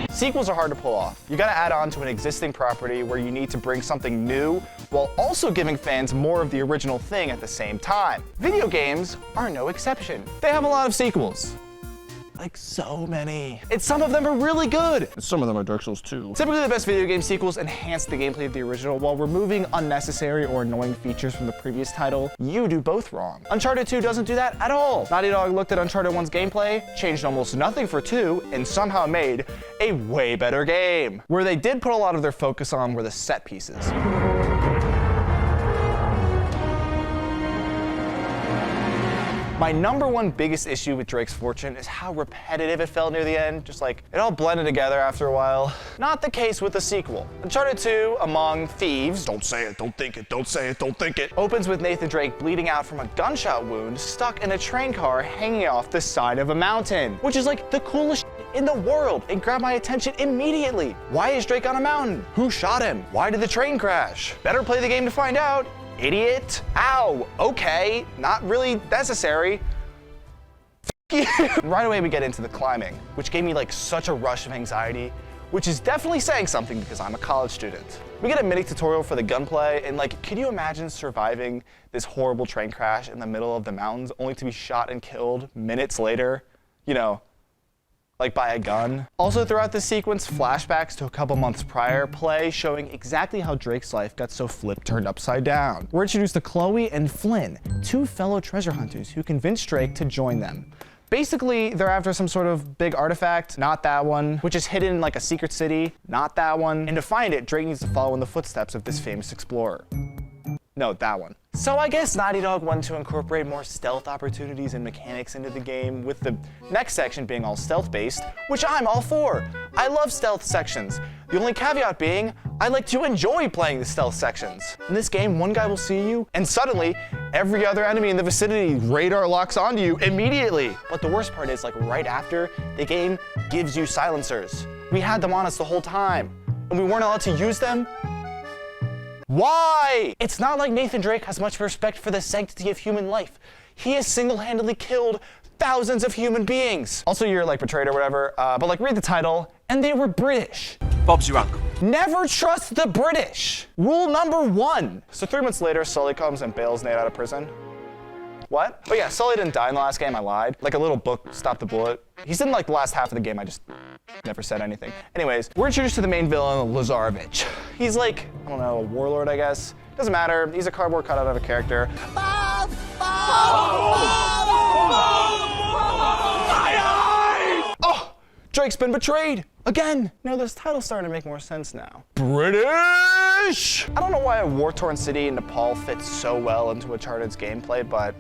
Sequels are hard to pull off. You gotta add on to an existing property where you need to bring something new while also giving fans more of the original thing at the same time. Video games are no exception. They have a lot of sequels. Like so many. And some of them are really good. And some of them are Dark Souls 2. Typically the best video game sequels enhance the gameplay of the original while removing unnecessary or annoying features from the previous title. You do both wrong. Uncharted 2 doesn't do that at all. Naughty Dog looked at Uncharted 1's gameplay, changed almost nothing for 2, and somehow made a way better game. Where they did put a lot of their focus on were the set pieces. My #1 biggest issue with Drake's Fortune is how repetitive it felt near the end, just like it all blended together after a while. Not the case with the sequel. Uncharted 2, Among Thieves, don't say it, don't think it, don't say it, don't think it, opens with Nathan Drake bleeding out from a gunshot wound stuck in a train car hanging off the side of a mountain, which is like the coolest in the world and grabbed my attention immediately. Why is Drake on a mountain? Who shot him? Why did the train crash? Better play the game to find out. Idiot. Ow. Okay. Not really necessary. Right away we get into the climbing, which gave me like such a rush of anxiety, which is definitely saying something because I'm a college student. We get a mini tutorial for the gunplay, and like, can you imagine surviving this horrible train crash in the middle of the mountains only to be shot and killed minutes later? You know, like by a gun. Also throughout this sequence, flashbacks to a couple months prior play showing exactly how Drake's life got so flipped turned upside down. We're introduced to Chloe and Flynn, two fellow treasure hunters who convince Drake to join them. Basically, they're after some sort of big artifact, not that one, which is hidden in like a secret city, not that one. And to find it, Drake needs to follow in the footsteps of this famous explorer. No, that one. So I guess Naughty Dog wanted to incorporate more stealth opportunities and mechanics into the game, with the next section being all stealth-based, which I'm all for. I love stealth sections. The only caveat being, I like to enjoy playing the stealth sections. In this game, one guy will see you, and suddenly, every other enemy in the vicinity radar locks onto you immediately. But the worst part is, like right after, the game gives you silencers. We had them on us the whole time, and we weren't allowed to use them. Why? It's not like Nathan Drake has much respect for the sanctity of human life. He has single-handedly killed thousands of human beings. Also, you're like betrayed or whatever, but like read the title, and they were British. Bob's your uncle. Never trust the British. Rule #1. So 3 months later, Sully comes and bails Nate out of prison. What? Oh yeah, Sully didn't die in the last game, I lied. Like a little book stopped the bullet. He's in like the last half of the game, I just never said anything. Anyways, we're introduced to the main villain, Lazarevich. He's like, I don't know, a warlord, I guess. Doesn't matter, he's a cardboard cutout of a character. Bob! Oh! Drake's been betrayed! Again! No, this title's starting to make more sense now. British! I don't know why a war-torn city in Nepal fits so well into Uncharted's gameplay, but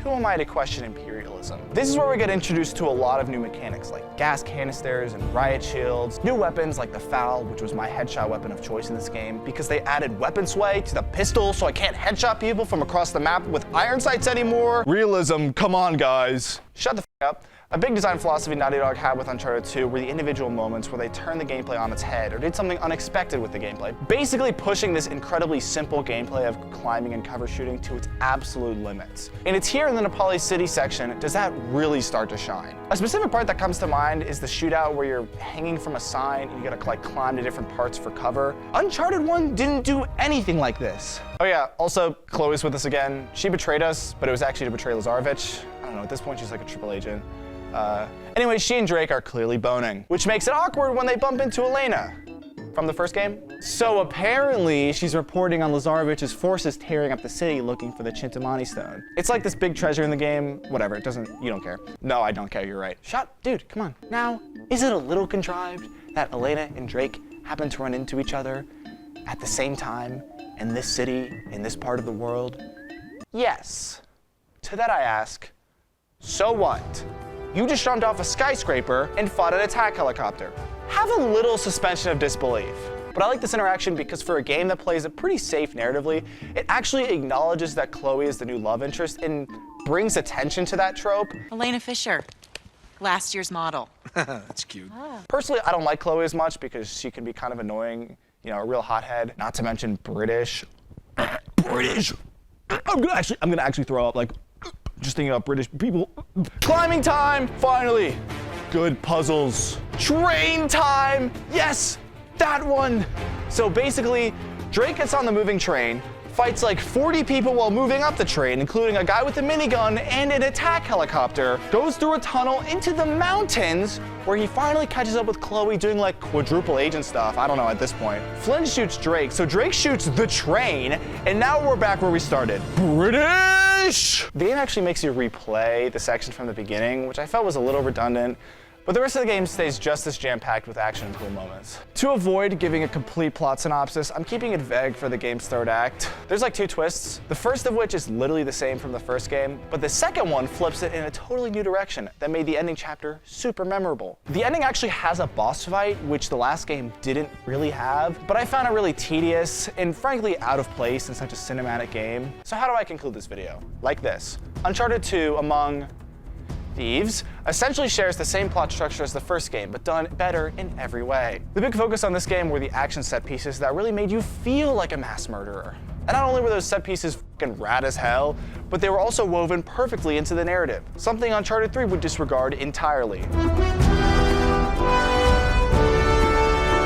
who am I to question imperialism? This is where we get introduced to a lot of new mechanics like gas canisters and riot shields, new weapons like the FAL, which was my headshot weapon of choice in this game because they added weapon sway to the pistol so I can't headshot people from across the map with iron sights anymore. Realism, come on guys. Shut the f up. A big design philosophy Naughty Dog had with Uncharted 2 were the individual moments where they turned the gameplay on its head or did something unexpected with the gameplay, basically pushing this incredibly simple gameplay of climbing and cover shooting to its absolute limits. And it's here in the Nepali city section does that really start to shine. A specific part that comes to mind is the shootout where you're hanging from a sign and you gotta like climb to different parts for cover. Uncharted 1 didn't do anything like this. Oh yeah, also Chloe's with us again. She betrayed us, but it was actually to betray Lazarevich. I don't know, at this point she's like a triple agent. Anyway, she and Drake are clearly boning, which makes it awkward when they bump into Elena from the first game. So apparently, she's reporting on Lazarevich's forces tearing up the city looking for the Chintamani stone. It's like this big treasure in the game. Whatever, it doesn't, you don't care. No, I don't care, you're right. Dude, come on. Now, is it a little contrived that Elena and Drake happen to run into each other at the same time in this city, in this part of the world? Yes. To that I ask, so what? You just jumped off a skyscraper and fought an attack helicopter. Have a little suspension of disbelief. But I like this interaction because for a game that plays it pretty safe narratively, it actually acknowledges that Chloe is the new love interest and brings attention to that trope. Elena Fisher, last year's model. That's cute. Personally, I don't like Chloe as much because she can be kind of annoying, you know, a real hothead, not to mention British. British. I'm gonna actually throw up, like, just thinking about British people. Climbing time, finally. Good puzzles. Train time, yes, that one. So basically, Drake gets on the moving train, fights like 40 people while moving up the train, including a guy with a minigun and an attack helicopter, goes through a tunnel into the mountains where he finally catches up with Chloe doing like quadruple agent stuff. I don't know at this point. Flynn shoots Drake, so Drake shoots the train, and now we're back where we started. British! The game actually makes you replay the section from the beginning, which I felt was a little redundant. But the rest of the game stays just as jam-packed with action and cool moments. To avoid giving a complete plot synopsis, I'm keeping it vague for the game's third act. There's like 2 twists, the first of which is literally the same from the first game, but the second one flips it in a totally new direction that made the ending chapter super memorable. The ending actually has a boss fight, which the last game didn't really have, but I found it really tedious and frankly out of place in such a cinematic game. So how do I conclude this video? Like this. Uncharted 2, among Thieves, essentially shares the same plot structure as the first game, but done better in every way. The big focus on this game were the action set pieces that really made you feel like a mass murderer. And not only were those set pieces fucking rad as hell, but they were also woven perfectly into the narrative, something Uncharted 3 would disregard entirely.